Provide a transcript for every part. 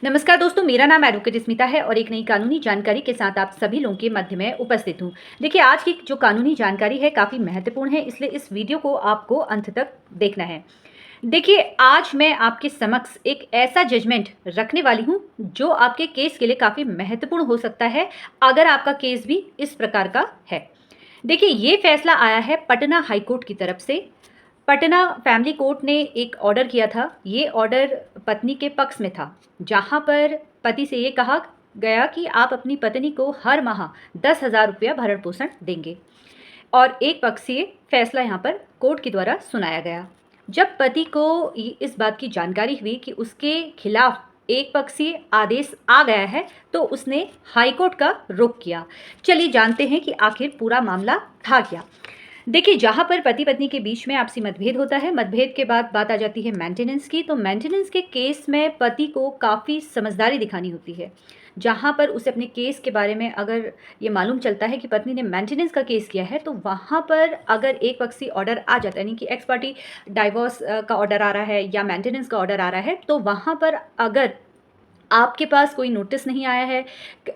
नमस्कार दोस्तों, मेरा नाम एडवोकेट स्मिता है और एक नई कानूनी जानकारी के साथ आप सभी लोगों के मध्य में उपस्थित हूँ। देखिए, आज की जो कानूनी जानकारी है काफ़ी महत्वपूर्ण है, इसलिए इस वीडियो को आपको अंत तक देखना है। देखिए, आज मैं आपके समक्ष एक ऐसा जजमेंट रखने वाली हूँ जो आपके केस के लिए काफ़ी महत्वपूर्ण हो सकता है, अगर आपका केस भी इस प्रकार का है। देखिए, ये फैसला आया है पटना हाई कोर्ट की तरफ से। पटना फैमिली कोर्ट ने एक ऑर्डर किया था। ये ऑर्डर पत्नी के पक्ष में था, जहाँ पर पति से ये कहा गया कि आप अपनी पत्नी को हर माह 10,000 रुपया भरण पोषण देंगे, और एक पक्षीय फैसला यहाँ पर कोर्ट के द्वारा सुनाया गया। जब पति को इस बात की जानकारी हुई कि उसके खिलाफ एक पक्षीय आदेश आ गया है, तो उसने हाईकोर्ट का रुख किया। चलिए जानते हैं कि आखिर पूरा मामला था क्या। देखिए, जहाँ पर पति पत्नी के बीच में आपसी मतभेद होता है, मतभेद के बाद बात आ जाती है मेंटेनेंस की। तो मेंटेनेंस के केस में पति को काफ़ी समझदारी दिखानी होती है। जहाँ पर उसे अपने केस के बारे में अगर ये मालूम चलता है कि पत्नी ने मेंटेनेंस का केस किया है, तो वहाँ पर अगर एक पक्षी ऑर्डर आ जाता है, यानी कि एक्स पार्टी डाइवोर्स का ऑर्डर आ रहा है या मेंटेनेंस का ऑर्डर आ रहा है, तो वहाँ पर अगर आपके पास कोई नोटिस नहीं आया है,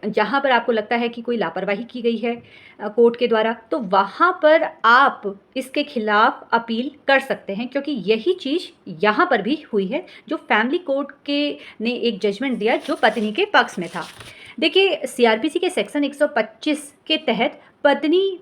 जहाँ पर आपको लगता है कि कोई लापरवाही की गई है कोर्ट के द्वारा, तो वहाँ पर आप इसके खिलाफ अपील कर सकते हैं, क्योंकि यही चीज़ यहाँ पर भी हुई है, जो फैमिली कोर्ट के ने एक जजमेंट दिया जो पत्नी के पक्ष में था। देखिए, सीआरपीसी के सेक्शन 125 के तहत पत्नी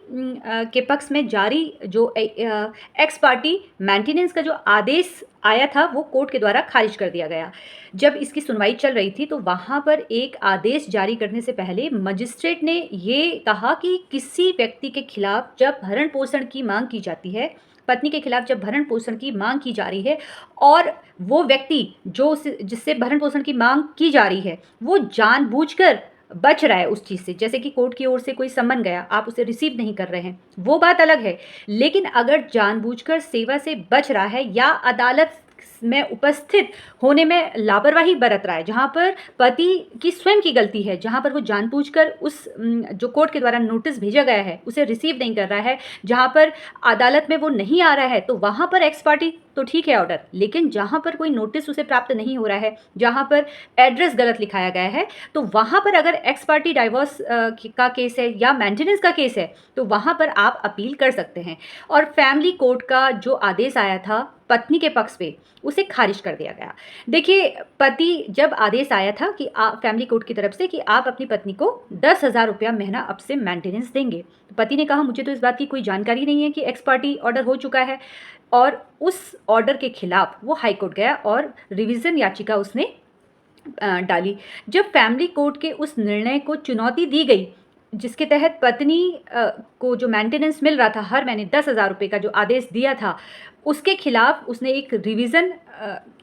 के पक्ष में जारी जो एक्स पार्टी मेंटेनेंस का जो आदेश आया था, वो कोर्ट के द्वारा खारिज कर दिया गया। जब इसकी सुनवाई चल रही थी, तो वहाँ पर एक आदेश जारी करने से पहले मजिस्ट्रेट ने ये कहा कि किसी व्यक्ति के खिलाफ जब भरण पोषण की मांग की जाती है, पत्नी के खिलाफ जब भरण पोषण की मांग की जा रही है, और वो व्यक्ति जिससे भरण पोषण की मांग की जा रही है, वो जानबूझकर बच रहा है उस चीज़ से, जैसे कि कोर्ट की ओर से कोई सम्मन गया, आप उसे रिसीव नहीं कर रहे हैं, वो बात अलग है। लेकिन अगर जानबूझकर सेवा से बच रहा है या अदालत में उपस्थित होने में लापरवाही बरत रहा है, जहाँ पर पति की स्वयं की गलती है, जहाँ पर वो जानबूझकर उस जो कोर्ट के द्वारा नोटिस भेजा गया है उसे रिसीव नहीं कर रहा है, जहाँ पर अदालत में वो नहीं आ रहा है, तो वहाँ पर एक्स पार्टी तो ठीक है ऑर्डर। लेकिन जहाँ पर कोई नोटिस उसे प्राप्त नहीं हो रहा है, जहाँ पर एड्रेस गलत लिखाया गया है, तो वहाँ पर अगर एक्स पार्टी डाइवोर्स का केस है या मेंटेनेंस का केस है, तो वहाँ पर आप अपील कर सकते हैं। और फैमिली कोर्ट का जो आदेश आया था पत्नी के पक्ष पे, उसे खारिज कर दिया गया। देखिए, पति जब आदेश आया था कि फैमिली कोर्ट की तरफ से कि आप अपनी पत्नी को 10,000 रुपया महीना अब से मेंटेनेंस देंगे, तो पति ने कहा मुझे तो इस बात की कोई जानकारी नहीं है कि एक्स पार्टी ऑर्डर हो चुका है, और उस ऑर्डर के खिलाफ वो हाई कोर्ट गया और रिवीजन याचिका उसने डाली। जब फैमिली कोर्ट के उस निर्णय को चुनौती दी गई, जिसके तहत पत्नी को जो मेंटेनेंस मिल रहा था हर महीने 10,000 रुपये का जो आदेश दिया था, उसके खिलाफ उसने एक रिवीजन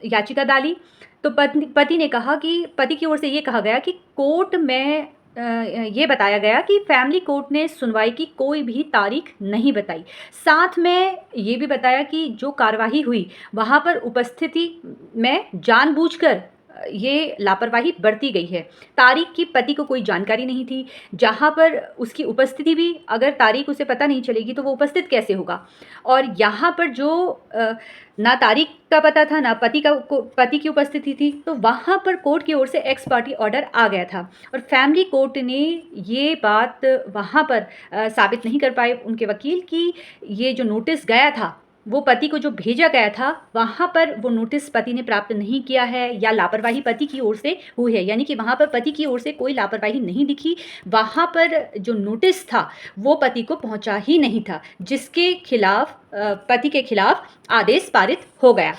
याचिका डाली। तो पति ने कहा कि पति की ओर से ये कहा गया कि कोर्ट में ये बताया गया कि फैमिली कोर्ट ने सुनवाई की कोई भी तारीख नहीं बताई। साथ में ये भी बताया कि जो कार्यवाही हुई वहाँ पर उपस्थिति में जानबूझकर ये लापरवाही बरती गई है। तारीख की पति को कोई जानकारी नहीं थी, जहाँ पर उसकी उपस्थिति भी अगर तारीख उसे पता नहीं चलेगी तो वो उपस्थित कैसे होगा। और यहाँ पर जो ना तारीख का पता था, ना पति की उपस्थिति थी, तो वहाँ पर कोर्ट की ओर से एक्स पार्टी ऑर्डर आ गया था, और फैमिली कोर्ट ने ये बात वहाँ पर साबित नहीं कर पाए उनके वकील कि ये जो नोटिस गया था, वो पति को जो भेजा गया था, वहाँ पर वो नोटिस पति ने प्राप्त नहीं किया है या लापरवाही पति की ओर से हुई है, यानी कि वहाँ पर पति की ओर से कोई लापरवाही नहीं दिखी। वहाँ पर जो नोटिस था वो पति को पहुँचा ही नहीं था, जिसके खिलाफ पति के खिलाफ आदेश पारित हो गया।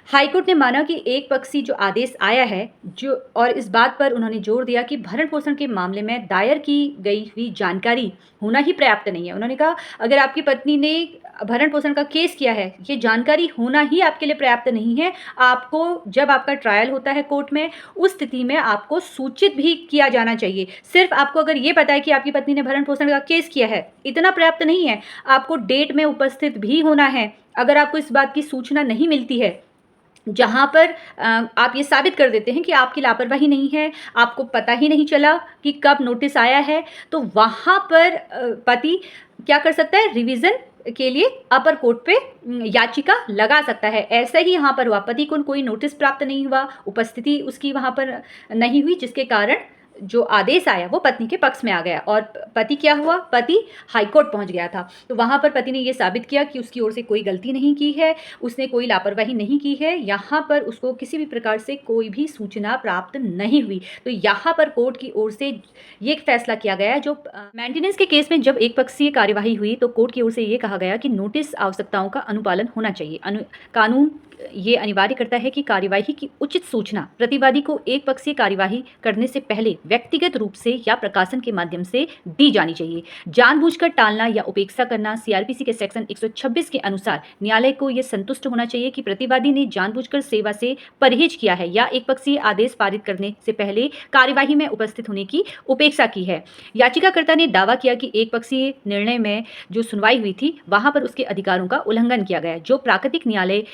हाईकोर्ट ने माना कि एक पक्षी जो आदेश आया है, जो और इस बात पर उन्होंने जोर दिया कि भरण पोषण के मामले में दायर की गई हुई जानकारी होना ही पर्याप्त नहीं है। उन्होंने कहा अगर आपकी पत्नी ने भरण पोषण का केस किया है, ये जानकारी होना ही आपके लिए पर्याप्त नहीं है। आपको जब आपका ट्रायल होता है कोर्ट में, उस स्थिति में आपको सूचित भी किया जाना चाहिए। सिर्फ आपको अगर ये पता है कि आपकी पत्नी ने भरण पोषण का केस किया है, इतना पर्याप्त नहीं है। आपको डेट में उपस्थित भी होना है। अगर आपको इस बात की सूचना नहीं मिलती है, जहाँ पर आप ये साबित कर देते हैं कि आपकी लापरवाही नहीं है, आपको पता ही नहीं चला कि कब नोटिस आया है, तो वहाँ पर पति क्या कर सकता है, रिवीजन के लिए अपर कोर्ट पे याचिका लगा सकता है। ऐसा ही यहाँ पर हुआ, पति को कोई नोटिस प्राप्त नहीं हुआ, उपस्थिति उसकी वहाँ पर नहीं हुई, जिसके कारण जो आदेश आया वो पत्नी के पक्ष में आ गया और पति क्या हुआ, पति हाईकोर्ट पहुंच गया था। तो वहाँ पर पति ने ये साबित किया कि उसकी ओर से कोई गलती नहीं की है, उसने कोई लापरवाही नहीं की है, यहाँ पर उसको किसी भी प्रकार से कोई भी सूचना प्राप्त नहीं हुई। तो यहाँ पर कोर्ट की ओर से ये एक फैसला किया गया। जो मेंटेनेंस के केस में जब एक पक्षीय कार्यवाही हुई तो कोर्ट की ओर से ये कहा गया कि नोटिस आवश्यकताओं का अनुपालन होना चाहिए। कानून ये अनिवार्य करता है कि कार्यवाही की उचित सूचना प्रतिवादी को एक पक्षीय कार्यवाही करने से पहले व्यक्तिगत रूप से या प्रकाशन के माध्यम से दी जानी चाहिए। जानबूझकर टालना या उपेक्षा करना सीआरपीसी के सेक्शन 126 के अनुसार न्यायालय को यह संतुष्ट होना चाहिए कि प्रतिवादी ने जानबूझकर सेवा से परहेज किया है या एक पक्षीय आदेश पारित करने से पहले कार्यवाही में उपस्थित होने की उपेक्षा की है। याचिकाकर्ता ने दावा किया कि एक पक्षीय निर्णय में जो सुनवाई हुई थी वहां पर उसके अधिकारों का उल्लंघन किया गया, जो प्राकृतिक न्यायालय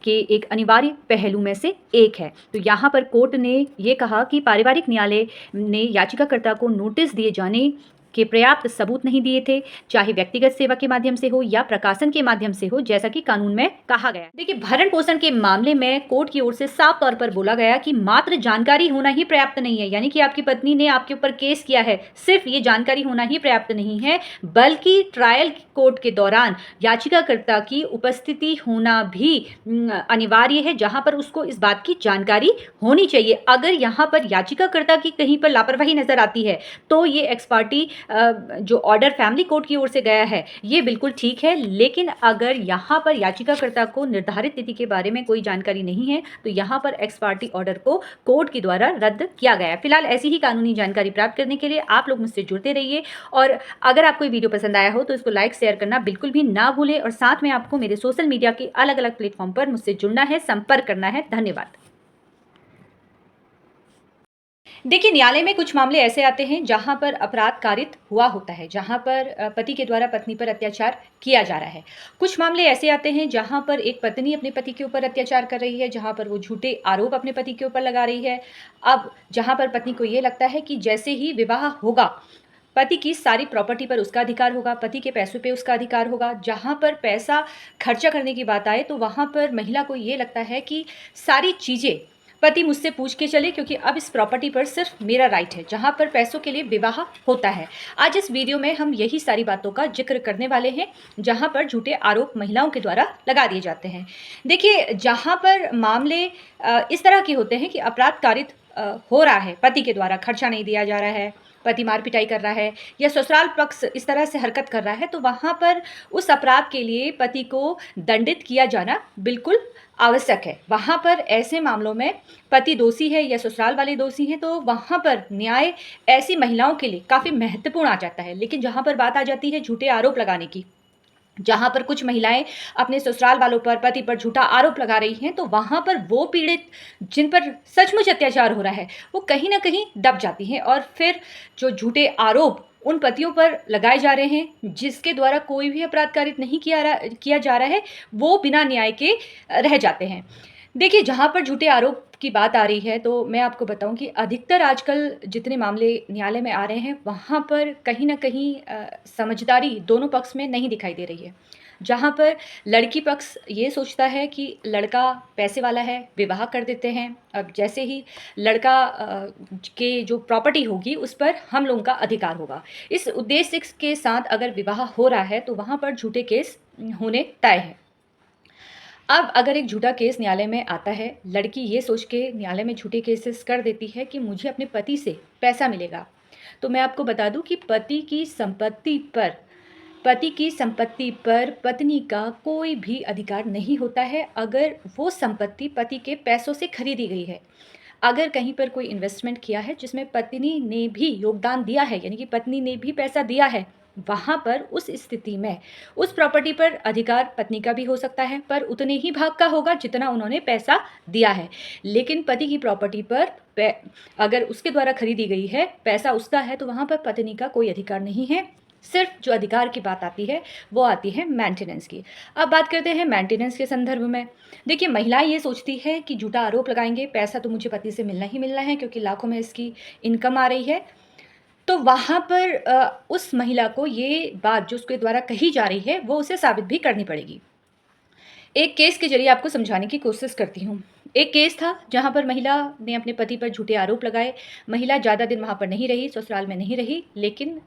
के एक अनिवार्य पहलू में से एक है। तो यहाँ पर कोर्ट ने ये कहा कि पारिवारिक न्यायालय ने याचिकाकर्ता को नोटिस दिए जाने के पर्याप्त सबूत नहीं दिए थे, चाहे व्यक्तिगत सेवा के माध्यम से हो या प्रकाशन के माध्यम से हो, जैसा कि कानून में कहा गया। देखिए, भरण पोषण के मामले में कोर्ट की ओर से साफ तौर पर बोला गया कि मात्र जानकारी होना ही पर्याप्त नहीं है, यानी कि आपकी पत्नी ने आपके ऊपर केस किया है, सिर्फ ये जानकारी होना ही पर्याप्त नहीं है, बल्कि ट्रायल कोर्ट के दौरान याचिकाकर्ता की उपस्थिति होना भी अनिवार्य है, जहां पर उसको इस बात की जानकारी होनी चाहिए। अगर यहाँ पर याचिकाकर्ता की कहीं पर लापरवाही नजर आती है तो ये एक्स पार्टी जो ऑर्डर फैमिली कोर्ट की ओर से गया है ये बिल्कुल ठीक है, लेकिन अगर यहाँ पर याचिकाकर्ता को निर्धारित तिथि के बारे में कोई जानकारी नहीं है तो यहाँ पर एक्स पार्टी ऑर्डर को कोर्ट के द्वारा रद्द किया गया है। फिलहाल ऐसी ही कानूनी जानकारी प्राप्त करने के लिए आप लोग मुझसे जुड़ते रहिए और अगर आपको वीडियो पसंद आया हो तो इसको लाइक शेयर करना बिल्कुल भी ना भूलें और साथ में आपको मेरे सोशल मीडिया के अलग अलग प्लेटफॉर्म पर मुझसे जुड़ना है, संपर्क करना है। धन्यवाद। देखिए, न्यायालय में कुछ मामले ऐसे आते हैं जहां पर अपराध कारित हुआ होता है, जहां पर पति के द्वारा पत्नी पर अत्याचार किया जा रहा है। कुछ मामले ऐसे आते हैं जहां पर एक पत्नी अपने पति के ऊपर अत्याचार कर रही है, जहां पर वो झूठे आरोप अपने पति के ऊपर लगा रही है। अब जहां पर पत्नी को ये लगता है कि जैसे ही विवाह होगा पति की सारी प्रॉपर्टी पर उसका अधिकार होगा, पति के पैसों पे उसका अधिकार होगा। जहाँ पर पैसा खर्चा करने की बात आए तो वहाँ पर महिला को ये लगता है कि सारी चीज़ें पति मुझसे पूछ के चले, क्योंकि अब इस प्रॉपर्टी पर सिर्फ मेरा राइट है, जहाँ पर पैसों के लिए विवाह होता है। आज इस वीडियो में हम यही सारी बातों का जिक्र करने वाले हैं जहाँ पर झूठे आरोप महिलाओं के द्वारा लगा दिए जाते हैं। देखिए, जहाँ पर मामले इस तरह के होते हैं कि अपराध कारित हो रहा है, पति के द्वारा खर्चा नहीं दिया जा रहा है, पति मार पिटाई कर रहा है या ससुराल पक्ष इस तरह से हरकत कर रहा है, तो वहाँ पर उस अपराध के लिए पति को दंडित किया जाना बिल्कुल आवश्यक है। वहाँ पर ऐसे मामलों में पति दोषी है या ससुराल वाले दोषी हैं तो वहाँ पर न्याय ऐसी महिलाओं के लिए काफ़ी महत्वपूर्ण आ जाता है। लेकिन जहाँ पर बात आ जाती है झूठे आरोप लगाने की, जहाँ पर कुछ महिलाएं अपने ससुराल वालों पर, पति पर झूठा आरोप लगा रही हैं, तो वहाँ पर वो पीड़ित जिन पर सचमुच अत्याचार हो रहा है वो कहीं ना कहीं दब जाती हैं और फिर जो झूठे आरोप उन पतियों पर लगाए जा रहे हैं जिसके द्वारा कोई भी अपराध कारित नहीं किया जा रहा है, वो बिना न्याय के रह जाते हैं। देखिए, जहाँ पर झूठे आरोप की बात आ रही है तो मैं आपको बताऊं कि अधिकतर आजकल जितने मामले न्यायालय में आ रहे हैं वहाँ पर कहीं ना कहीं समझदारी दोनों पक्ष में नहीं दिखाई दे रही है। जहाँ पर लड़की पक्ष ये सोचता है कि लड़का पैसे वाला है, विवाह कर देते हैं, अब जैसे ही लड़का के जो प्रॉपर्टी होगी उस पर हम लोगों का अधिकार होगा। इस उद्देश्य के साथ अगर विवाह हो रहा है तो वहाँ पर झूठे केस होने तय है। अब अगर एक झूठा केस न्यायालय में आता है, लड़की ये सोच के न्यायालय में झूठे केसेस कर देती है कि मुझे अपने पति से पैसा मिलेगा, तो मैं आपको बता दूं कि पति की संपत्ति पर पत्नी का कोई भी अधिकार नहीं होता है अगर वो संपत्ति पति के पैसों से खरीदी गई है। अगर कहीं पर कोई इन्वेस्टमेंट किया है जिसमें पत्नी ने भी योगदान दिया है, यानी कि पत्नी ने भी पैसा दिया है, वहाँ पर उस स्थिति में उस प्रॉपर्टी पर अधिकार पत्नी का भी हो सकता है, पर उतने ही भाग का होगा जितना उन्होंने पैसा दिया है। लेकिन पति की प्रॉपर्टी पर अगर उसके द्वारा खरीदी गई है, पैसा उसका है, तो वहाँ पर पत्नी का कोई अधिकार नहीं है। सिर्फ जो अधिकार की बात आती है वो आती है मेंटेनेंस की। अब बात करते हैं मेंटेनेंस के संदर्भ में। देखिए, महिलाएं ये सोचती है कि झूठा आरोप लगाएंगे, पैसा तो मुझे पति से मिलना ही मिलना है क्योंकि लाखों में इसकी इनकम आ रही है, तो वहाँ पर उस महिला को ये बात जो उसके द्वारा कही जा रही है, वो उसे साबित भी करनी पड़ेगी। एक केस के ज़रिए आपको समझाने की कोशिश करती हूँ। एक केस था जहाँ पर महिला ने अपने पति पर झूठे आरोप लगाए। महिला ज़्यादा दिन वहाँ पर नहीं रही, ससुराल में नहीं रही, लेकिन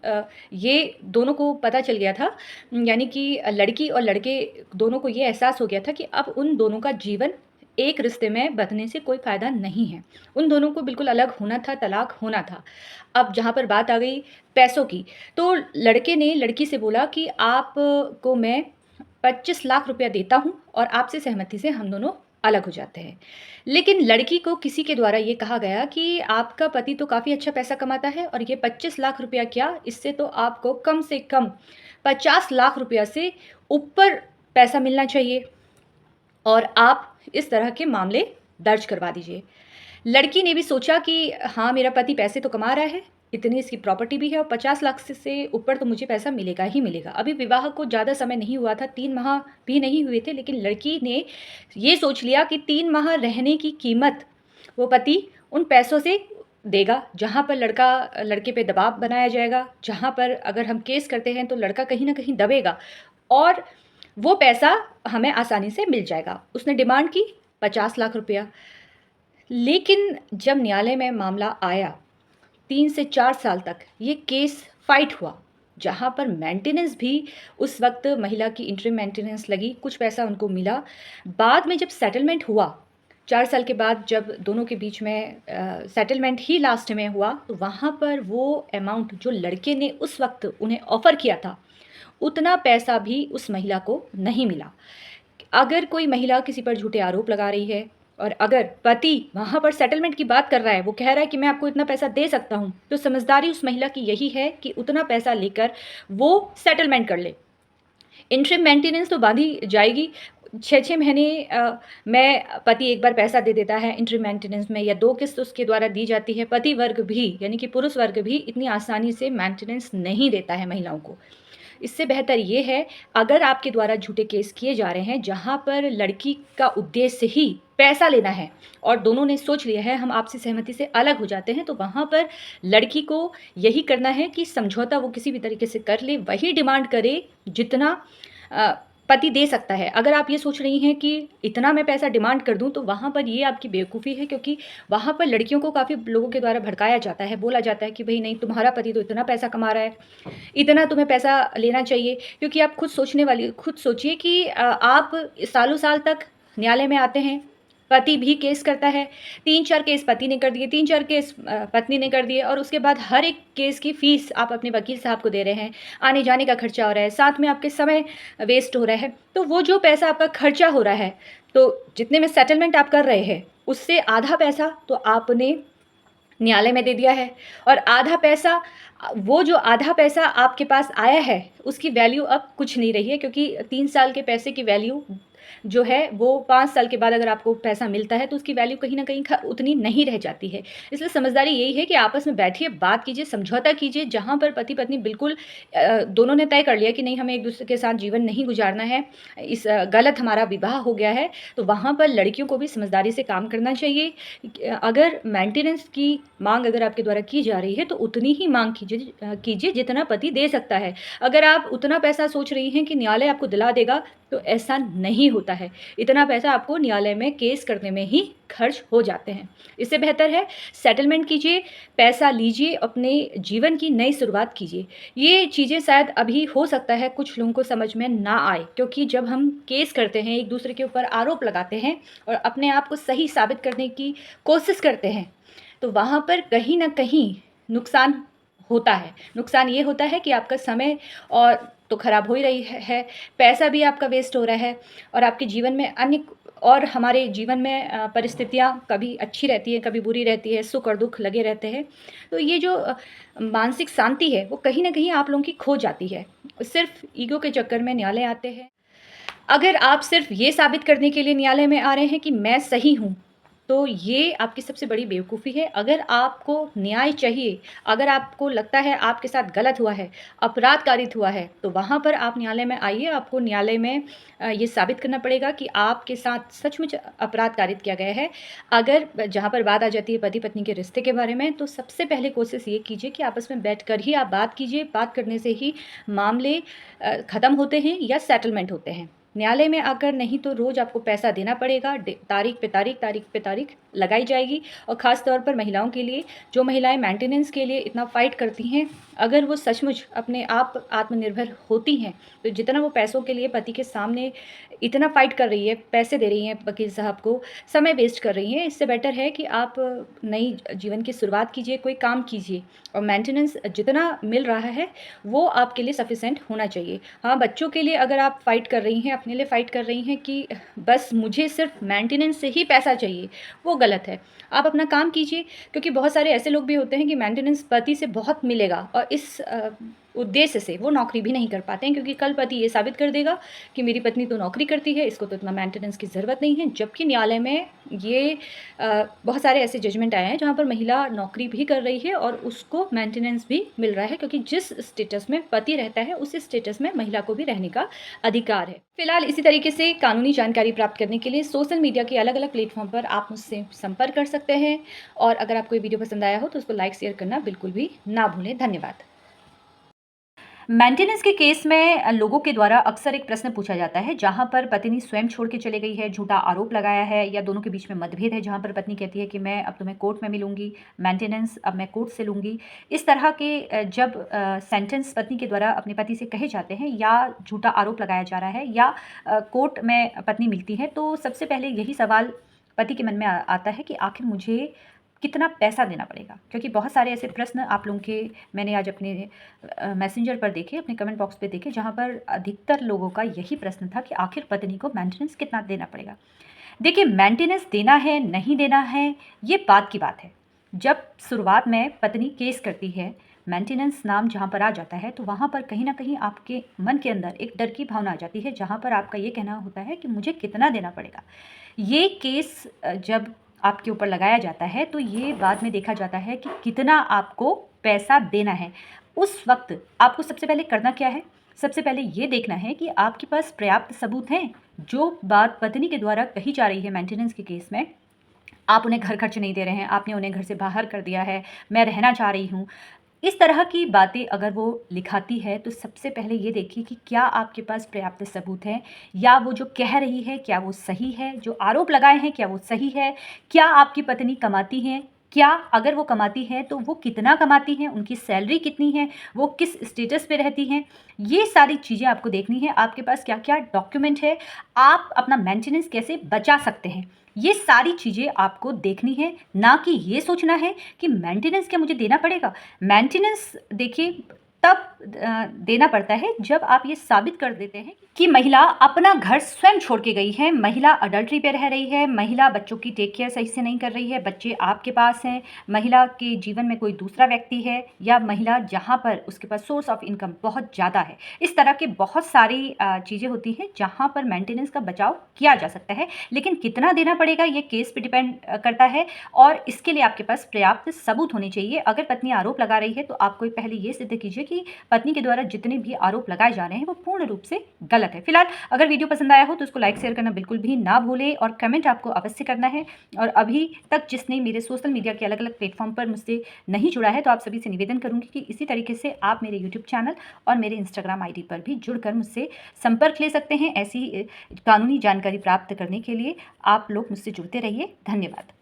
ये दोनों को पता चल गया था, यानी कि लड़की और लड़के दोनों को ये एहसास हो गया था कि अब उन दोनों का जीवन एक रिश्ते में बँधने से कोई फ़ायदा नहीं है। उन दोनों को बिल्कुल अलग होना था, तलाक होना था। अब जहाँ पर बात आ गई पैसों की, तो लड़के ने लड़की से बोला कि आप को मैं 25 लाख रुपया देता हूँ और आपसे सहमति से हम दोनों अलग हो जाते हैं। लेकिन लड़की को किसी के द्वारा ये कहा गया कि आपका पति तो काफ़ी अच्छा पैसा कमाता है और ये 25 लाख रुपया क्या, इससे तो आपको कम से कम 50 लाख रुपया से ऊपर पैसा मिलना चाहिए और आप इस तरह के मामले दर्ज करवा दीजिए। लड़की ने भी सोचा कि हाँ, मेरा पति पैसे तो कमा रहा है, इतनी इसकी प्रॉपर्टी भी है और 50 लाख से ऊपर तो मुझे पैसा मिलेगा ही मिलेगा। अभी विवाह को ज़्यादा समय नहीं हुआ था, 3 माह भी नहीं हुए थे, लेकिन लड़की ने ये सोच लिया कि 3 माह रहने की कीमत वो पति उन पैसों से देगा, जहाँ पर लड़के पे दबाव बनाया जाएगा, जहाँ पर अगर हम केस करते हैं तो लड़का कहीं न कहीं दबेगा और वो पैसा हमें आसानी से मिल जाएगा। उसने डिमांड की 50 लाख रुपया। लेकिन जब न्यायालय में मामला आया, 3 से 4 साल तक ये केस फाइट हुआ, जहाँ पर मेंटेनेंस भी उस वक़्त महिला की इंटरिम मेंटेनेंस लगी, कुछ पैसा उनको मिला। बाद में जब सेटलमेंट हुआ, 4 साल के बाद जब दोनों के बीच में सेटलमेंट ही लास्ट में हुआ, तो वहाँ पर वो अमाउंट जो लड़के ने उस वक़्त उन्हें ऑफ़र किया था, उतना पैसा भी उस महिला को नहीं मिला। अगर कोई महिला किसी पर झूठे आरोप लगा रही है और अगर पति वहाँ पर सेटलमेंट की बात कर रहा है, वो कह रहा है कि मैं आपको इतना पैसा दे सकता हूँ, तो समझदारी उस महिला की यही है कि उतना पैसा लेकर वो सेटलमेंट कर ले। इंटरिम मेंटेनेंस तो बाँधी जाएगी, 6-6 महीने में पति एक बार पैसा दे देता है इंटरिम मेंटेनेंस में या 2 किस्त उसके द्वारा दी जाती है। पति वर्ग भी यानी कि पुरुष वर्ग भी इतनी आसानी से मेंटेनेंस नहीं देता है महिलाओं को। इससे बेहतर ये है, अगर आपके द्वारा झूठे केस किए जा रहे हैं जहाँ पर लड़की का उद्देश्य ही पैसा लेना है और दोनों ने सोच लिया है हम आपसी सहमति से अलग हो जाते हैं, तो वहाँ पर लड़की को यही करना है कि समझौता वो किसी भी तरीके से कर ले, वही डिमांड करे जितना पति दे सकता है। अगर आप ये सोच रही हैं कि इतना मैं पैसा डिमांड कर दूँ, तो वहाँ पर ये आपकी बेवकूफ़ी है, क्योंकि वहाँ पर लड़कियों को काफ़ी लोगों के द्वारा भड़काया जाता है, बोला जाता है कि भई नहीं, तुम्हारा पति तो इतना पैसा कमा रहा है, इतना तुम्हें पैसा लेना चाहिए। क्योंकि आप खुद सोचिए कि आप सालों साल तक न्यायालय में आते हैं, पति भी केस करता है, 3-4 केस पति ने कर दिए, 3-4 केस पत्नी ने कर दिए और उसके बाद हर एक केस की फ़ीस आप अपने वकील साहब को दे रहे हैं, आने-जाने का खर्चा हो रहा है, साथ में आपके समय वेस्ट हो रहा है। तो वो जो पैसा आपका खर्चा हो रहा है, तो जितने में सेटलमेंट आप कर रहे हैं, उससे आधा पैसा तो आपने न्यायालय में दे दिया है और आधा पैसा वो जो आधा पैसा आपके पास आया है, उसकी वैल्यू अब कुछ नहीं रही है, क्योंकि 3 साल के पैसे की वैल्यू जो है वो 5 साल के बाद अगर आपको पैसा मिलता है तो उसकी वैल्यू कहीं न कहीं उतनी नहीं रह जाती है। इसलिए समझदारी यही है कि आपस में बैठिए, बात कीजिए, समझौता कीजिए, जहाँ पर पति-पत्नी बिल्कुल दोनों ने तय कर लिया कि नहीं, हमें एक-दूसरे के साथ जीवन नहीं गुज़ारना है, गलत हमारा विवाह हो गया है, तो वहाँ पर लड़कियों को भी समझदारी से काम करना चाहिए। अगर मेंटेनेंस की माँग अगर आपके द्वारा की जा रही है, तो उतनी ही माँग कीजिए जितना पति दे सकता है। अगर आप उतना पैसा सोच रही हैं कि न्यायालय आपको दिला देगा, तो ऐसा नहीं होता है। इतना पैसा आपको न्यायालय में केस करने में ही खर्च हो जाते हैं। इससे बेहतर है सेटलमेंट कीजिए, पैसा लीजिए, अपने जीवन की नई शुरुआत कीजिए। ये चीज़ें शायद अभी हो सकता है कुछ लोगों को समझ में ना आए, क्योंकि जब हम केस करते हैं, एक-दूसरे के ऊपर आरोप लगाते हैं और अपने आप को सही साबित करने की कोशिश करते हैं, तो वहाँ पर कहीं न कहीं नुकसान होता है। नुकसान ये होता है कि आपका समय और तो खराब हो ही रही है, पैसा भी आपका वेस्ट हो रहा है और आपके जीवन में अन्य और हमारे जीवन में परिस्थितियाँ कभी अच्छी रहती हैं, कभी बुरी रहती है, सुख और दुःख लगे रहते हैं। तो ये जो मानसिक शांति है, वो कहीं न कहीं आप लोगों की खो जाती है। सिर्फ़ ईगो के चक्कर में न्यायालय आते हैं। अगर आप सिर्फ़ ये साबित करने के लिए न्यायालय में आ रहे हैं कि मैं सही हूँ, तो ये आपकी सबसे बड़ी बेवकूफ़ी है। अगर आपको न्याय चाहिए, अगर आपको लगता है आपके साथ गलत हुआ है, अपराध कारित हुआ है, तो वहाँ पर आप न्यायालय में आइए। आपको न्यायालय में ये साबित करना पड़ेगा कि आपके साथ सचमुच अपराध कारित किया गया है। अगर जहाँ पर बात आ जाती है पति-पत्नी के रिश्ते के बारे में, तो सबसे पहले कोशिश ये कीजिए कि आपस में बैठकर ही आप बात कीजिए। बात करने से ही मामले ख़त्म होते हैं या सेटलमेंट होते हैं। न्यायालय में आकर नहीं तो रोज़ आपको पैसा देना पड़ेगा, तारीख पे तारीख लगाई जाएगी। और ख़ास तौर पर महिलाओं के लिए, जो महिलाएं मेंटेनेंस के लिए इतना फ़ाइट करती हैं, अगर वो सचमुच अपने आप आत्मनिर्भर होती हैं, तो जितना वो पैसों के लिए पति के सामने इतना फ़ाइट कर रही है, पैसे दे रही हैं वकील साहब को, समय वेस्ट कर रही हैं, इससे बेटर है कि आप नई जीवन की शुरुआत कीजिए, कोई काम कीजिए। और मेंटेनेंस जितना मिल रहा है वो आपके लिए सफिशिएंट होना चाहिए। हाँ, बच्चों के लिए अगर आप फ़ाइट कर रही हैं, अपने लिए फ़ाइट कर रही हैं कि बस मुझे सिर्फ़ मेंटेनेंस से ही पैसा चाहिए, वो गलत है। आप अपना काम कीजिए, क्योंकि बहुत सारे ऐसे लोग भी होते हैं कि मेंटेनेंस पति से बहुत मिलेगा और इस उद्देश्य से वो नौकरी भी नहीं कर पाते हैं, क्योंकि कल पति ये साबित कर देगा कि मेरी पत्नी तो नौकरी करती है, इसको तो इतना मेंटेनेंस की ज़रूरत नहीं है। जबकि न्यायालय में ये बहुत सारे ऐसे जजमेंट आए हैं जहाँ पर महिला नौकरी भी कर रही है और उसको मेंटेनेंस भी मिल रहा है, क्योंकि जिस स्टेटस में पति रहता है उस स्टेटस में महिला को भी रहने का अधिकार है। फिलहाल इसी तरीके से कानूनी जानकारी प्राप्त करने के लिए सोशल मीडिया के अलग-अलग प्लेटफ़ॉर्म पर आप मुझसे संपर्क कर सकते हैं। और अगर आपको ये वीडियो पसंद आया हो तो उसको लाइक शेयर करना बिल्कुल भी ना भूलें। धन्यवाद। मेंटेनेंस के केस में लोगों के द्वारा अक्सर एक प्रश्न पूछा जाता है, जहाँ पर पत्नी स्वयं छोड़ के चली गई है, झूठा आरोप लगाया है, या दोनों के बीच में मतभेद है, जहाँ पर पत्नी कहती है कि मैं अब तुम्हें कोर्ट में मिलूंगी, मेंटेनेंस अब मैं कोर्ट से लूंगी। इस तरह के जब सेंटेंस पत्नी के द्वारा अपने पति से कहे जाते हैं, या झूठा आरोप लगाया जा रहा है, या कोर्ट में पत्नी मिलती है, तो सबसे पहले यही सवाल पति के मन में आता है कि आखिर मुझे कितना पैसा देना पड़ेगा। क्योंकि बहुत सारे ऐसे प्रश्न आप लोगों के मैंने आज अपने मैसेंजर पर देखे, अपने कमेंट बॉक्स पे देखे, जहाँ पर अधिकतर लोगों का यही प्रश्न था कि आखिर पत्नी को मेंटेनेंस कितना देना पड़ेगा। देखिए, मेंटेनेंस देना है नहीं देना है ये बात की बात है। जब शुरुआत में पत्नी केस करती है, मेंटेनेंस नाम जहाँ पर आ जाता है, तो वहाँ पर कहीं ना कहीं आपके मन के अंदर एक डर की भावना आ जाती है, जहाँ पर आपका ये कहना होता है कि मुझे कितना देना पड़ेगा। ये केस जब आपके ऊपर लगाया जाता है, तो ये बाद में देखा जाता है कि कितना आपको पैसा देना है। उस वक्त आपको सबसे पहले करना क्या है? सबसे पहले ये देखना है कि आपके पास पर्याप्त सबूत हैं। जो बात पत्नी के द्वारा कही जा रही है मेंटेनेंस के केस में, आप उन्हें घर खर्च नहीं दे रहे हैं, आपने उन्हें घर से बाहर कर दिया है, मैं रहना चाह रही हूँ, इस तरह की बातें अगर वो लिखाती है, तो सबसे पहले ये देखिए कि क्या आपके पास पर्याप्त सबूत हैं, या वो जो कह रही है क्या वो सही है, जो आरोप लगाए हैं क्या वो सही है, क्या आपकी पत्नी कमाती हैं, क्या अगर वो कमाती है तो वो कितना कमाती हैं, उनकी सैलरी कितनी है, वो किस स्टेटस पे रहती हैं, ये सारी चीज़ें आपको देखनी है। आपके पास क्या क्या डॉक्यूमेंट है, आप अपना मेंटेनेंस कैसे बचा सकते हैं, ये सारी चीज़ें आपको देखनी है। ना कि ये सोचना है कि मेंटेनेंस क्या मुझे देना पड़ेगा। मेंटेनेंस देखिए तब देना पड़ता है जब आप ये साबित कर देते हैं कि महिला अपना घर स्वयं छोड़ के गई है, महिला अडल्ट्री पे रह रही है, महिला बच्चों की टेक केयर सही से नहीं कर रही है, बच्चे आपके पास हैं, महिला के जीवन में कोई दूसरा व्यक्ति है, या महिला जहाँ पर उसके पास सोर्स ऑफ इनकम बहुत ज़्यादा है। इस तरह के बहुत सारी चीज़ें होती हैं जहाँ पर मेंटेनेंस का बचाव किया जा सकता है, लेकिन कितना देना पड़ेगा ये केस पे डिपेंड करता है, और इसके लिए आपके पास पर्याप्त सबूत होने चाहिए। अगर पत्नी आरोप लगा रही है तो आपको पहले ये सिद्ध कीजिए कि पत्नी के द्वारा जितने भी आरोप लगाए जा रहे हैं वो पूर्ण रूप से गलत है। फिलहाल अगर वीडियो पसंद आया हो तो उसको लाइक शेयर करना बिल्कुल भी ना भूलें, और कमेंट आपको अवश्य करना है। और अभी तक जिसने मेरे सोशल मीडिया के अलग अलग प्लेटफॉर्म पर मुझसे नहीं जुड़ा है, तो आप सभी से निवेदन करूंगी कि इसी तरीके से आप मेरे यूट्यूब चैनल और मेरे इंस्टाग्राम ID पर भी जुड़कर मुझसे संपर्क ले सकते हैं। ऐसी कानूनी जानकारी प्राप्त करने के लिए आप लोग मुझसे जुड़ते रहिए। धन्यवाद।